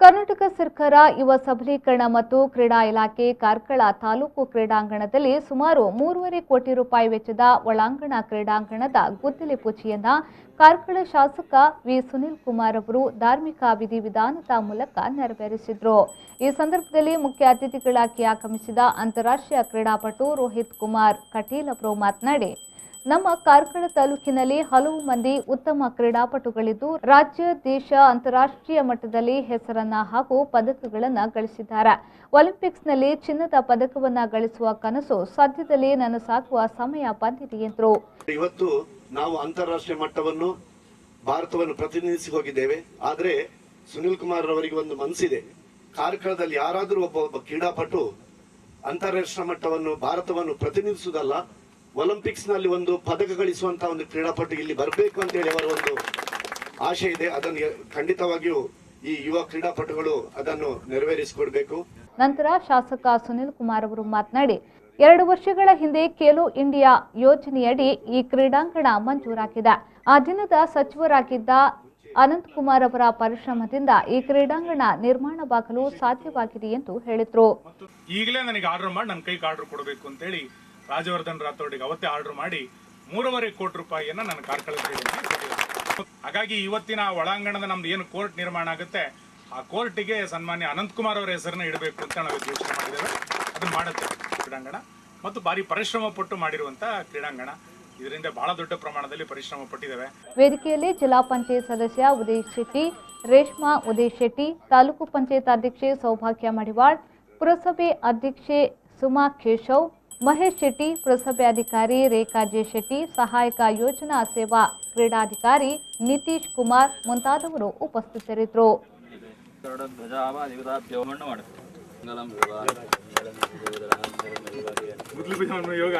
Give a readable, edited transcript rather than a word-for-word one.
ಕರ್ನಾಟಕ ಸರ್ಕಾರ ಯುವ ಸಬಲೀಕರಣ ಮತ್ತು ಕ್ರೀಡಾ ಇಲಾಖೆ ಕಾರ್ಕಳ ತಾಲೂಕು ಕ್ರೀಡಾಂಗಣದಲ್ಲಿ ಸುಮಾರು 3.5 ಕೋಟಿ ರೂಪಾಯಿ ವೆಚ್ಚದ ಒಳಾಂಗಣ ಕ್ರೀಡಾಂಗಣದ ಗುದ್ದಲಿ ಪೂಜೆಯನ್ನ ಕಾರ್ಕಳ ಶಾಸಕ ವಿ ಸುನೀಲ್ ಕುಮಾರ್ ಅವರು ಧಾರ್ಮಿಕ ವಿಧಿವಿಧಾನದ ಮೂಲಕ ನೆರವೇರಿಸಿದರು। ಈ ಸಂದರ್ಭದಲ್ಲಿ ಮುಖ್ಯ ಅತಿಥಿಗಳಾಗಿ ಆಗಮಿಸಿದ ಅಂತಾರಾಷ್ಟ್ರೀಯ ಕ್ರೀಡಾಪಟು ರೋಹಿತ್ ಕುಮಾರ್ ಕಟೀಲ್ ಅವರು ಮಾತನಾಡಿ, ನಮ್ಮ ಕಾರ್ಕಳ ತಾಲೂಕಿನಲ್ಲಿ ಹಲವು ಮಂದಿ ಉತ್ತಮ ಕ್ರೀಡಾಪಟುಗಳಿದ್ದು ರಾಜ್ಯ, ದೇಶ, ಅಂತಾರಾಷ್ಟ್ರೀಯ ಮಟ್ಟದಲ್ಲಿ ಹೆಸರನ್ನ ಹಾಗೂ ಪದಕಗಳನ್ನು ಗಳಿಸಿದ್ದಾರೆ। ಒಲಿಂಪಿಕ್ಸ್ನಲ್ಲಿ ಚಿನ್ನದ ಪದಕವನ್ನ ಗಳಿಸುವ ಕನಸು ಸದ್ಯದಲ್ಲಿ ನನಸಾಗುವ ಸಮಯ ಬಂದಿದೆ ಎಂದರು। ಇವತ್ತು ನಾವು ಅಂತಾರಾಷ್ಟ್ರೀಯ ಮಟ್ಟವನ್ನು ಭಾರತವನ್ನು ಪ್ರತಿನಿಧಿಸಿ ಹೋಗಿದ್ದೇವೆ। ಆದರೆ ಸುನಿಲ್ ಕುಮಾರ್ ಅವರಿಗೆ ಒಂದು ಮನಸ್ಸಿದೆ, ಕಾರ್ಕಳದಲ್ಲಿ ಯಾರಾದರೂ ಒಬ್ಬ ಕ್ರೀಡಾಪಟು ಅಂತಾರಾಷ್ಟ್ರೀಯ ಮಟ್ಟವನ್ನು ಭಾರತವನ್ನು ಪ್ರತಿನಿಧಿಸುವುದಲ್ಲ, ಒಲಿಂಪಿಕ್ಸ್ ನಲ್ಲಿ ಒಂದು ಪದಕ ಗಳಿಸುವಂತಹ ಒಂದು ಕ್ರೀಡಾಪಟು ಇಲ್ಲಿ ಬರಬೇಕು ಅಂತ ಹೇಳಿ ಅವರ ಒಂದು ಆಶೆ ಇದೆ। ಅದನ್ನು ಖಂಡಿತವಾಗಿಯೂ ಈ ಯುವ ಕ್ರೀಡಾಪಟುಗಳು ಅದನ್ನು ನೆರವೇರಿಸಿಕೊಡಬೇಕು। ನಂತರ ಶಾಸಕ ಸುನಿಲ್ ಕುಮಾರ್ ಅವರು ಮಾತನಾಡಿ, 2 ವರ್ಷಗಳ ಹಿಂದೆ ಖೇಲೋ ಇಂಡಿಯಾ ಯೋಜನೆಯಡಿ ಈ ಕ್ರೀಡಾಂಗಣ ಮಂಜೂರಾಗಿದೆ। ಆ ದಿನದ ಸಚಿವರಾಗಿದ್ದ ಅನಂತ್ ಕುಮಾರ್ ಅವರ ಪರಿಶ್ರಮದಿಂದ ಈ ಕ್ರೀಡಾಂಗಣ ನಿರ್ಮಾಣವಾಗಲು ಸಾಧ್ಯವಾಗಿದೆ ಎಂದು ಹೇಳಿದರು। ಈಗಲೇ ನನಗೆ ಆರ್ಡರ್ ಮಾಡಿ ನನ್ನ ಕೈಗೆ ಆರ್ಡರ್ ಕೊಡಬೇಕು ಅಂತ ಹೇಳಿ ರಾಜವರ್ಧನ್ ರಾಥೋಡ್ಗೆ ಅವತ್ತೇ ಆರ್ಡರ್ ಮಾಡಿ 3.5 ಕೋಟಿ ರೂಪಾಯಿಯನ್ನ ನನ್ನ ಕಾರ್ಕಳ ಕ್ರೀಡೆಗೆ। ಹಾಗಾಗಿ ಇವತ್ತಿನ ಒಳಾಂಗಣದ ನಮ್ದು ಏನು ಕೋರ್ಟ್ ನಿರ್ಮಾಣ ಆಗುತ್ತೆ, ಆ ಕೋರ್ಟಿಗೆ ಸನ್ಮಾನ್ಯ ಅನಂತ್ ಕುಮಾರ್ ಅವರ ಹೆಸರನ್ನ ಇಡಬೇಕು ಅಂತ ನಾವು ಯೋಚನೆ ಮಾಡಿದ್ದೇವೆ। ಅದನ್ನ ಮಾಡುತ್ತೆ ಕ್ರೀಡಾಂಗಣ ಮತ್ತು ಭಾರಿ ಪರಿಶ್ರಮ ಪಟ್ಟು ಮಾಡಿರುವಂತ ಕ್ರೀಡಾಂಗಣ, ಇದರಿಂದ ಬಹಳ ದೊಡ್ಡ ಪ್ರಮಾಣದಲ್ಲಿ ಪರಿಶ್ರಮ ಪಟ್ಟಿದ್ದೇವೆ। ವೇದಿಕೆಯಲ್ಲಿ ಜಿಲ್ಲಾ ಪಂಚಾಯತ್ ಸದಸ್ಯ ಉದಯ್ ಶೆಟ್ಟಿ, ರೇಷ್ಮಾ ಉದಯ್ ಶೆಟ್ಟಿ, ತಾಲೂಕು ಪಂಚಾಯತ್ ಅಧ್ಯಕ್ಷೆ ಸೌಭಾಗ್ಯ ಮಡಿವಾಳ್, ಪುರಸಭೆ ಅಧ್ಯಕ್ಷೆ ಸುಮಾ ಕೇಶವ್, ಮಹೇಶ್ ಶೆಟ್ಟಿ, ಪುರಸಭೆ ಅಧಿಕಾರಿ ರೇಖಾ ಜೆ ಶೆಟ್ಟಿ, ಸಹಾಯಕ ಯೋಜನಾ ಸೇವಾ ಕ್ರೀಡಾಧಿಕಾರಿ ನಿತೀಶ್ ಕುಮಾರ್ ಮುಂತಾದವರು ಉಪಸ್ಥಿತರಿದ್ದರು। ಯೋಗ